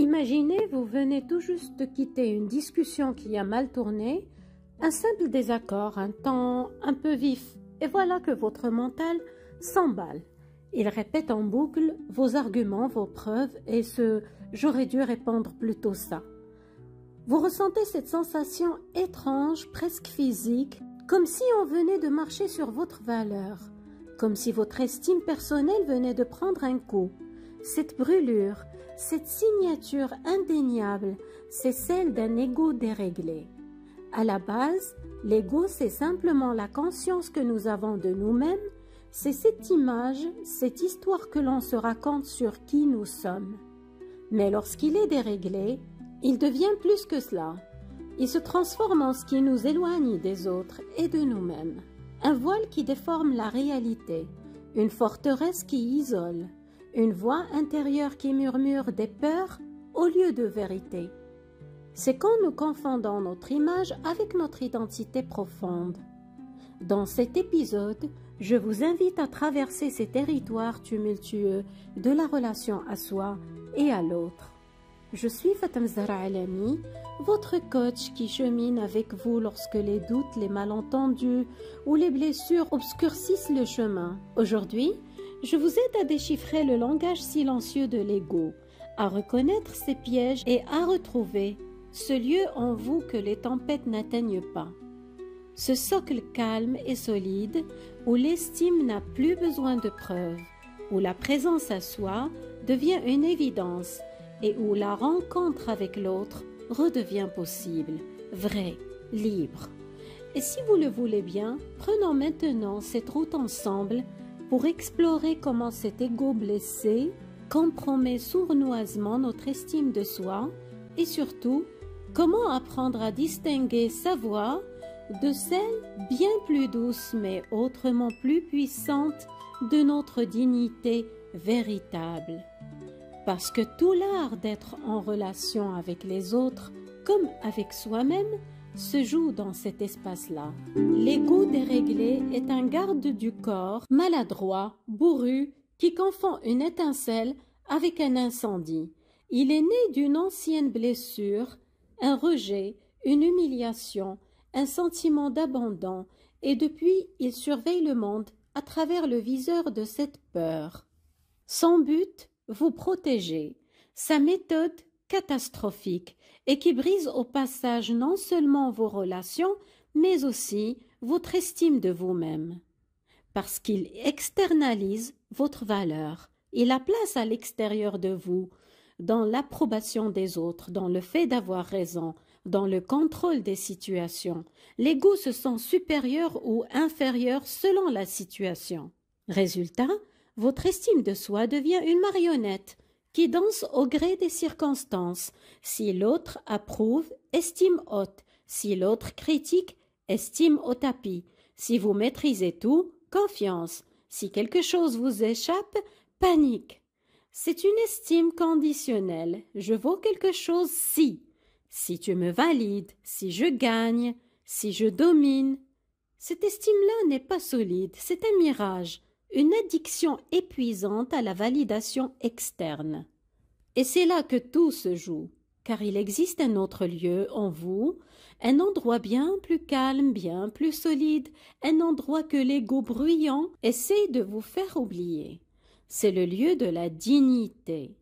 Imaginez, vous venez tout juste de quitter une discussion qui a mal tourné, un simple désaccord, un ton un peu vif, et voilà que votre mental s'emballe. Il répète en boucle vos arguments, vos preuves, et ce « j'aurais dû répondre plutôt ça ». Vous ressentez cette sensation étrange, presque physique, comme si on venait de marcher sur votre valeur, comme si votre estime personnelle venait de prendre un coup. Cette brûlure, cette signature indéniable, c'est celle d'un ego déréglé. À la base, l'ego, c'est simplement la conscience que nous avons de nous-mêmes, c'est cette image, cette histoire que l'on se raconte sur qui nous sommes. Mais lorsqu'il est déréglé, il devient plus que cela. Il se transforme en ce qui nous éloigne des autres et de nous-mêmes. Un voile qui déforme la réalité, une forteresse qui isole, une voix intérieure qui murmure des peurs au lieu de vérité. C'est quand nous confondons notre image avec notre identité profonde. Dans cet épisode, je vous invite à traverser ces territoires tumultueux de la relation à soi et à l'autre. Je suis Fatem Zahra Alami, votre coach qui chemine avec vous lorsque les doutes, les malentendus ou les blessures obscurcissent le chemin. Aujourd'hui, je vous aide à déchiffrer le langage silencieux de l'ego, à reconnaître ses pièges et à retrouver ce lieu en vous que les tempêtes n'atteignent pas. Ce socle calme et solide où l'estime n'a plus besoin de preuves, où la présence à soi devient une évidence et où la rencontre avec l'autre redevient possible, vraie, libre. Et si vous le voulez bien, prenons maintenant cette route ensemble pour explorer comment cet ego blessé compromet sournoisement notre estime de soi et surtout, comment apprendre à distinguer sa voix de celle bien plus douce mais autrement plus puissante de notre dignité véritable. Parce que tout l'art d'être en relation avec les autres comme avec soi-même se joue dans cet espace-là. L'ego déréglé est un garde du corps maladroit, bourru, qui confond une étincelle avec un incendie. Il est né d'une ancienne blessure, un rejet, une humiliation, un sentiment d'abandon, et depuis il surveille le monde à travers le viseur de cette peur. Son but, vous protéger. Sa méthode, catastrophique, et qui brise au passage non seulement vos relations, mais aussi votre estime de vous-même. Parce qu'il externalise votre valeur. Il la place à l'extérieur de vous, dans l'approbation des autres, dans le fait d'avoir raison, dans le contrôle des situations. L'ego se sent supérieur ou inférieur selon la situation. Résultat, votre estime de soi devient une marionnette qui danse au gré des circonstances. Si l'autre approuve, estime haute. Si l'autre critique, estime au tapis. Si vous maîtrisez tout, confiance. Si quelque chose vous échappe, panique. C'est une estime conditionnelle. Je vaux quelque chose si. Si tu me valides, si je gagne, si je domine. Cette estime-là n'est pas solide, c'est un mirage, une addiction épuisante à la validation externe. Et c'est là que tout se joue, car il existe un autre lieu en vous, un endroit bien plus calme, bien plus solide, un endroit que l'ego bruyant essaie de vous faire oublier. C'est le lieu de la dignité.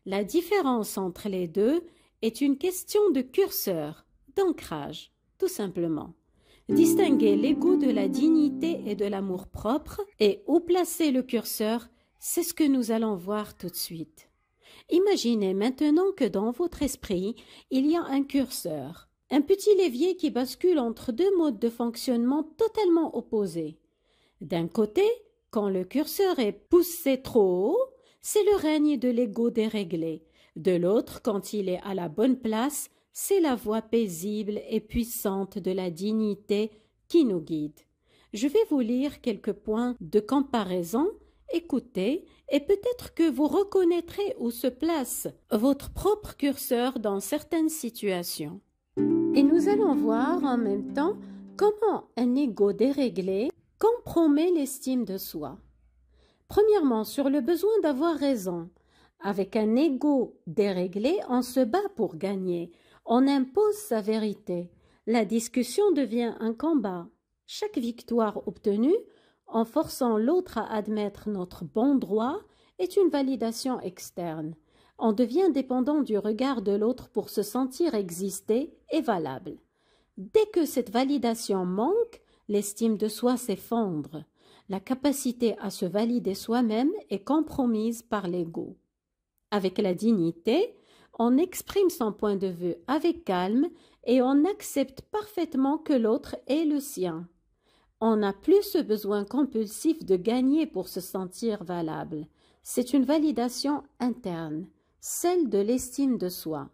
La différence entre les deux est une question de curseur, d'ancrage, tout simplement. Distinguer l'ego de la dignité et de l'amour-propre et où placer le curseur, c'est ce que nous allons voir tout de suite. Imaginez maintenant que dans votre esprit, il y a un curseur, un petit levier qui bascule entre deux modes de fonctionnement totalement opposés. D'un côté, quand le curseur est poussé trop haut, c'est le règne de l'ego déréglé. De l'autre, quand il est à la bonne place, c'est la voix paisible et puissante de la dignité qui nous guide. Je vais vous lire quelques points de comparaison, écoutez, et peut-être que vous reconnaîtrez où se place votre propre curseur dans certaines situations. Et nous allons voir en même temps comment un ego déréglé compromet l'estime de soi. Premièrement, sur le besoin d'avoir raison. Avec un ego déréglé, on se bat pour gagner. On impose sa vérité. La discussion devient un combat. Chaque victoire obtenue, en forçant l'autre à admettre notre bon droit, est une validation externe. On devient dépendant du regard de l'autre pour se sentir exister et valable. Dès que cette validation manque, l'estime de soi s'effondre. La capacité à se valider soi-même est compromise par l'ego. Avec la dignité, on exprime son point de vue avec calme et on accepte parfaitement que l'autre est le sien. On n'a plus ce besoin compulsif de gagner pour se sentir valable. C'est une validation interne, celle de l'estime de soi.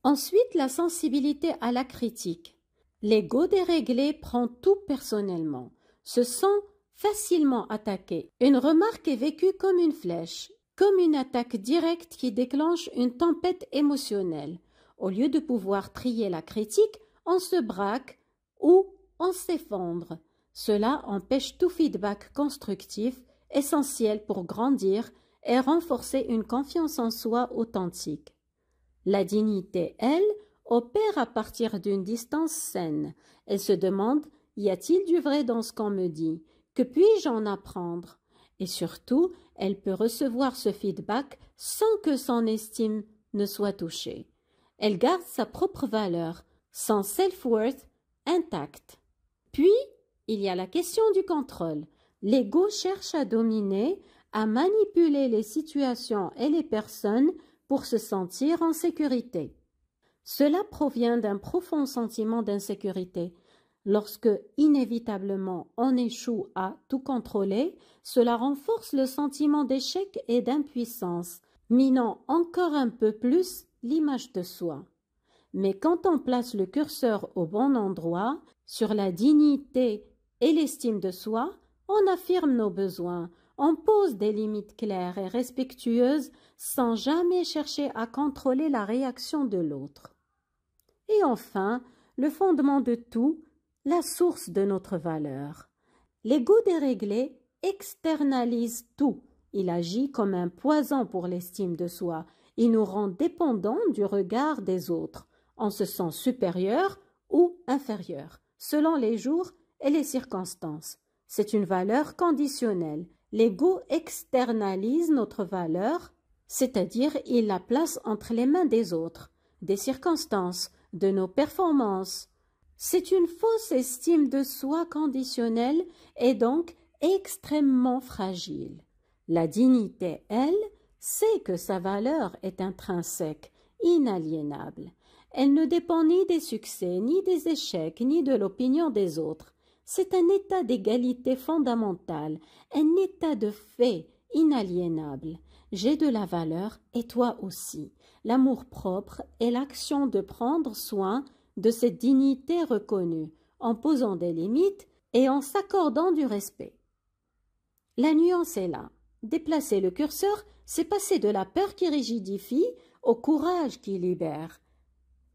Ensuite, la sensibilité à la critique. L'ego déréglé prend tout personnellement, se sent facilement attaqué. Une remarque est vécue comme une flèche, comme une attaque directe qui déclenche une tempête émotionnelle. Au lieu de pouvoir trier la critique, on se braque ou on s'effondre. Cela empêche tout feedback constructif, essentiel pour grandir et renforcer une confiance en soi authentique. La dignité, elle, opère à partir d'une distance saine. Elle se demande « Y a-t-il du vrai dans ce qu'on me dit? Que puis-je en apprendre ?» Et surtout, elle peut recevoir ce feedback sans que son estime ne soit touchée. Elle garde sa propre valeur, son self-worth intact. Puis, il y a la question du contrôle. L'ego cherche à dominer, à manipuler les situations et les personnes pour se sentir en sécurité. Cela provient d'un profond sentiment d'insécurité. Lorsque, inévitablement, on échoue à tout contrôler, cela renforce le sentiment d'échec et d'impuissance, minant encore un peu plus l'image de soi. Mais quand on place le curseur au bon endroit, sur la dignité et l'estime de soi, on affirme nos besoins, on pose des limites claires et respectueuses sans jamais chercher à contrôler la réaction de l'autre. Et enfin, le fondement de tout, la source de notre valeur. L'ego déréglé externalise tout. Il agit comme un poison pour l'estime de soi. Il nous rend dépendants du regard des autres. On se sent supérieur ou inférieur, selon les jours et les circonstances. C'est une valeur conditionnelle. L'ego externalise notre valeur, c'est-à-dire il la place entre les mains des autres, des circonstances, de nos performances. C'est une fausse estime de soi conditionnelle et donc extrêmement fragile. La dignité, elle, sait que sa valeur est intrinsèque, inaliénable. Elle ne dépend ni des succès, ni des échecs, ni de l'opinion des autres. C'est un état d'égalité fondamentale, un état de fait inaliénable. J'ai de la valeur et toi aussi. L'amour-propre est l'action de prendre soin de cette dignité reconnue, en posant des limites et en s'accordant du respect. La nuance est là. Déplacer le curseur, c'est passer de la peur qui rigidifie au courage qui libère.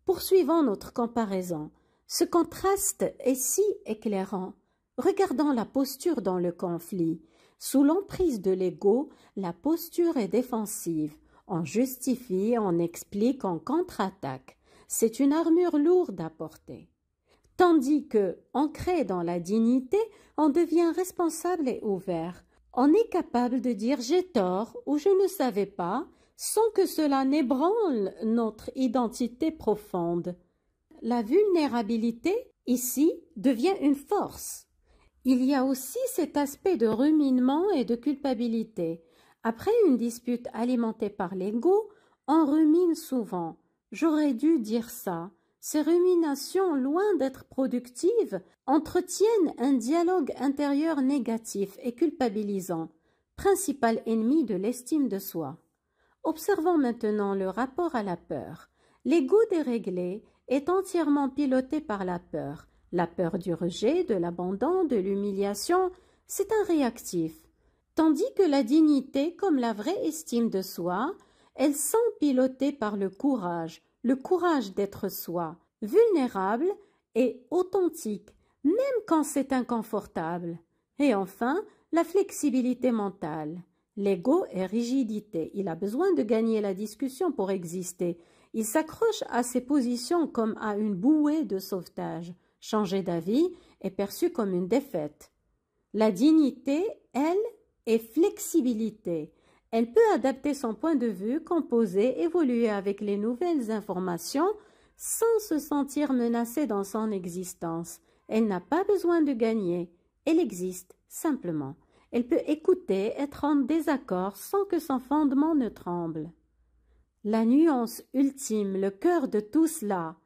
Poursuivons notre comparaison. Ce contraste est si éclairant. Regardons la posture dans le conflit. Sous l'emprise de l'ego, la posture est défensive. On justifie, on explique, on contre-attaque. C'est une armure lourde à porter. Tandis que, ancré dans la dignité, on devient responsable et ouvert. On est capable de dire « j'ai tort » ou « je ne savais pas » sans que cela n'ébranle notre identité profonde. La vulnérabilité, ici, devient une force. Il y a aussi cet aspect de ruminement et de culpabilité. Après une dispute alimentée par l'ego, on rumine souvent. J'aurais dû dire ça. Ces ruminations, loin d'être productives, entretiennent un dialogue intérieur négatif et culpabilisant, principal ennemi de l'estime de soi. Observons maintenant le rapport à la peur. L'ego déréglé est entièrement piloté par la peur du rejet, de l'abandon, de l'humiliation, c'est un réactif. Tandis que la dignité, comme la vraie estime de soi, elles sont pilotées par le courage d'être soi, vulnérable et authentique, même quand c'est inconfortable. Et enfin, la flexibilité mentale. L'ego est rigidité. Il a besoin de gagner la discussion pour exister. Il s'accroche à ses positions comme à une bouée de sauvetage. Changer d'avis est perçu comme une défaite. La dignité, elle, est flexibilité. Elle peut adapter son point de vue, composer, évoluer avec les nouvelles informations sans se sentir menacée dans son existence. Elle n'a pas besoin de gagner. Elle existe simplement. Elle peut écouter, être en désaccord sans que son fondement ne tremble. La nuance ultime, le cœur de tout cela,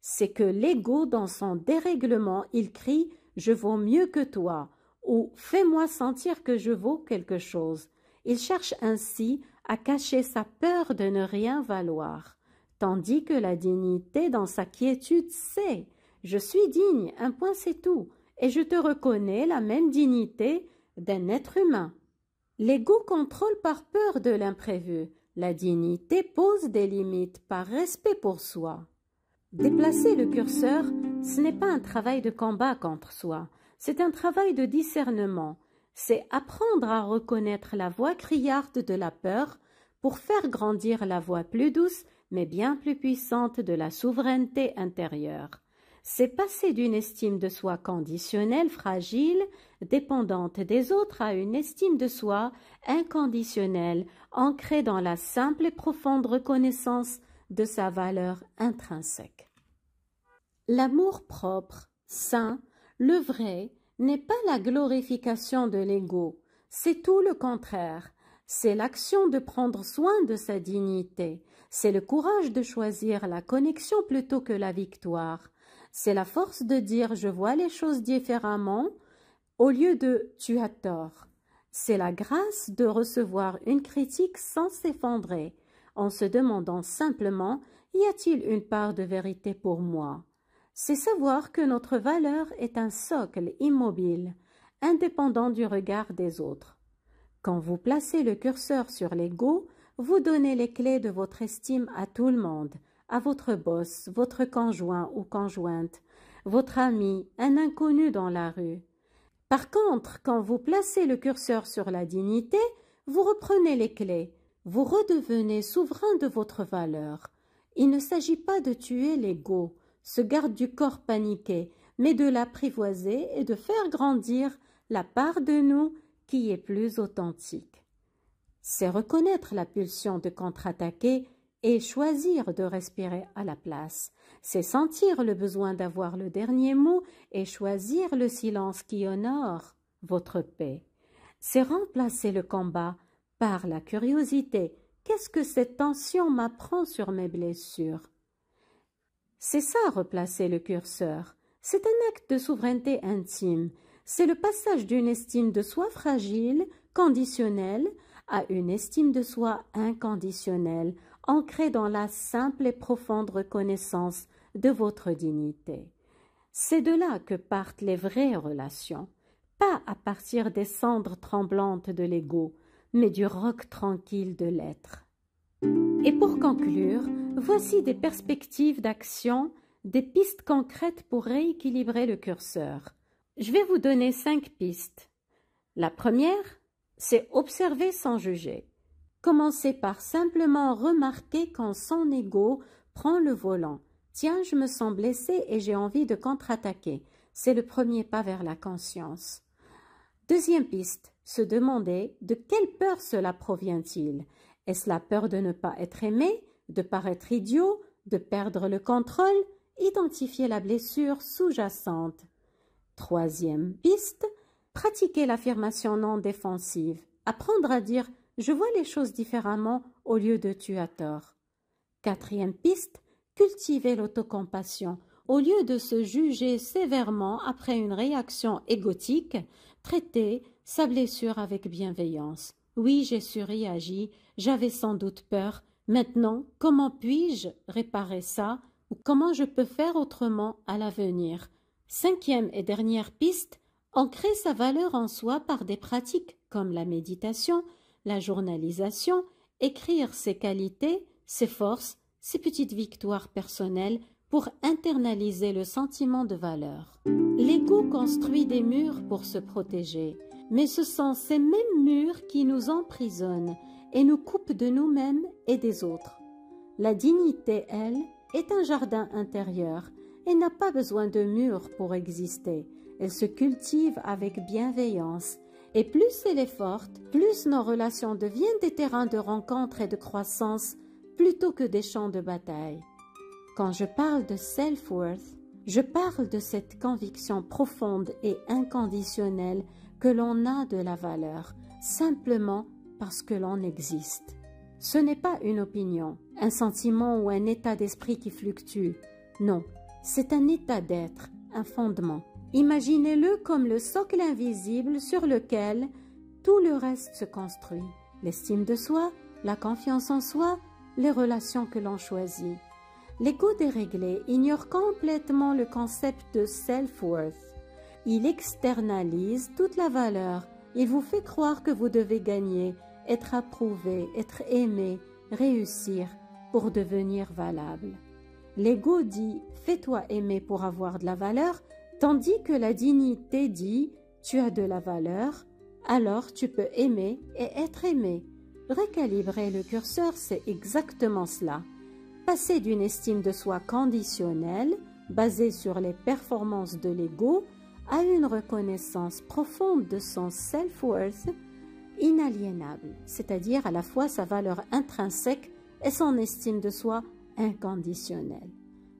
c'est que l'ego, dans son dérèglement, il crie « Je vaux mieux que toi » ou « Fais-moi sentir que je vaux quelque chose ». Il cherche ainsi à cacher sa peur de ne rien valoir, tandis que la dignité, dans sa quiétude, sait « Je suis digne, un point c'est tout, et je te reconnais la même dignité d'un être humain ». L'ego contrôle par peur de l'imprévu. La dignité pose des limites par respect pour soi. Déplacer le curseur, ce n'est pas un travail de combat contre soi, c'est un travail de discernement. C'est apprendre à reconnaître la voix criarde de la peur pour faire grandir la voix plus douce mais bien plus puissante de la souveraineté intérieure. C'est passer d'une estime de soi conditionnelle, fragile, dépendante des autres à une estime de soi inconditionnelle, ancrée dans la simple et profonde reconnaissance de sa valeur intrinsèque. L'amour-propre, saint, le vrai, n'est pas la glorification de l'ego, c'est tout le contraire. C'est l'action de prendre soin de sa dignité, c'est le courage de choisir la connexion plutôt que la victoire. C'est la force de dire « je vois les choses différemment » au lieu de « tu as tort ». C'est la grâce de recevoir une critique sans s'effondrer, en se demandant simplement « y a-t-il une part de vérité pour moi ?» C'est savoir que notre valeur est un socle immobile, indépendant du regard des autres. Quand vous placez le curseur sur l'ego, vous donnez les clés de votre estime à tout le monde, à votre boss, votre conjoint ou conjointe, votre ami, un inconnu dans la rue. Par contre, quand vous placez le curseur sur la dignité, vous reprenez les clés, vous redevenez souverain de votre valeur. Il ne s'agit pas de tuer l'ego, ce garde du corps paniqué, mais de l'apprivoiser et de faire grandir la part de nous qui est plus authentique. C'est reconnaître la pulsion de contre-attaquer et choisir de respirer à la place. C'est sentir le besoin d'avoir le dernier mot et choisir le silence qui honore votre paix. C'est remplacer le combat par la curiosité. Qu'est-ce que cette tension m'apprend sur mes blessures? C'est ça, replacer le curseur. C'est un acte de souveraineté intime. C'est le passage d'une estime de soi fragile, conditionnelle, à une estime de soi inconditionnelle, ancrée dans la simple et profonde reconnaissance de votre dignité. C'est de là que partent les vraies relations, pas à partir des cendres tremblantes de l'ego, mais du roc tranquille de l'être. Et pour conclure, voici des perspectives d'action, des pistes concrètes pour rééquilibrer le curseur. Je vais vous donner 5 pistes. La première, c'est observer sans juger. Commencez par simplement remarquer quand son ego prend le volant. Tiens, je me sens blessé et j'ai envie de contre-attaquer. C'est le premier pas vers la conscience. Deuxième piste, se demander de quelle peur cela provient-il. Est-ce la peur de ne pas être aimé, de paraître idiot, de perdre le contrôle? Identifier la blessure sous-jacente. Troisième piste, pratiquer l'affirmation non défensive. Apprendre à dire « je vois les choses différemment » au lieu de « tu as tort ». Quatrième piste, cultiver l'autocompassion. Au lieu de se juger sévèrement après une réaction égotique, traiter sa blessure avec bienveillance. Oui, j'ai surréagi, j'avais sans doute peur. Maintenant, comment puis-je réparer ça ou comment je peux faire autrement à l'avenir? Cinquième et dernière piste, ancrer sa valeur en soi par des pratiques comme la méditation, la journalisation, écrire ses qualités, ses forces, ses petites victoires personnelles pour internaliser le sentiment de valeur. L'ego construit des murs pour se protéger. mais ce sont ces mêmes murs qui nous emprisonnent et nous coupent de nous-mêmes et des autres. La dignité, elle, est un jardin intérieur et n'a pas besoin de murs pour exister. Elle se cultive avec bienveillance. Et plus elle est forte, plus nos relations deviennent des terrains de rencontre et de croissance plutôt que des champs de bataille. Quand je parle de self-worth, je parle de cette conviction profonde et inconditionnelle que l'on a de la valeur, simplement parce que l'on existe. Ce n'est pas une opinion, un sentiment ou un état d'esprit qui fluctue. Non, c'est un état d'être, un fondement. Imaginez-le comme le socle invisible sur lequel tout le reste se construit. L'estime de soi, la confiance en soi, les relations que l'on choisit. L'ego déréglé ignore complètement le concept de self-worth. Il externalise toute la valeur. Il vous fait croire que vous devez gagner, être approuvé, être aimé, réussir pour devenir valable. L'ego dit « fais-toi aimer pour avoir de la valeur », tandis que la dignité dit « tu as de la valeur, alors tu peux aimer et être aimé ». Recalibrer le curseur, c'est exactement cela. Passer d'une estime de soi conditionnelle, basée sur les performances de l'ego, à une reconnaissance profonde de son self-worth, inaliénable, c'est-à-dire à la fois sa valeur intrinsèque et son estime de soi inconditionnelle.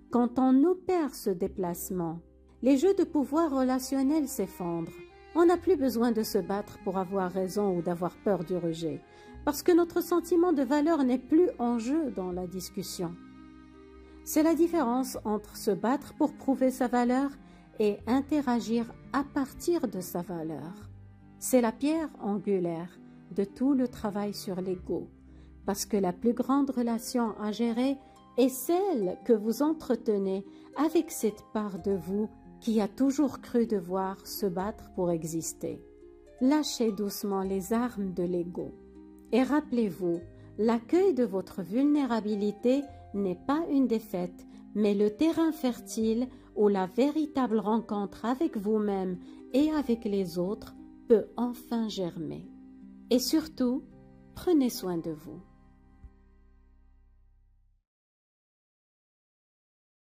Quand on opère ce déplacement, les jeux de pouvoir relationnel s'effondrent. On n'a plus besoin de se battre pour avoir raison ou d'avoir peur du rejet, parce que notre sentiment de valeur n'est plus en jeu dans la discussion. C'est la différence entre se battre pour prouver sa valeur et interagir à partir de sa valeur. C'est la pierre angulaire de tout le travail sur l'ego, parce que la plus grande relation à gérer est celle que vous entretenez avec cette part de vous qui a toujours cru devoir se battre pour exister. Lâchez doucement les armes de l'ego. Et rappelez-vous, l'accueil de votre vulnérabilité n'est pas une défaite, mais le terrain fertile où la véritable rencontre avec vous-même et avec les autres peut enfin germer. Et surtout, prenez soin de vous.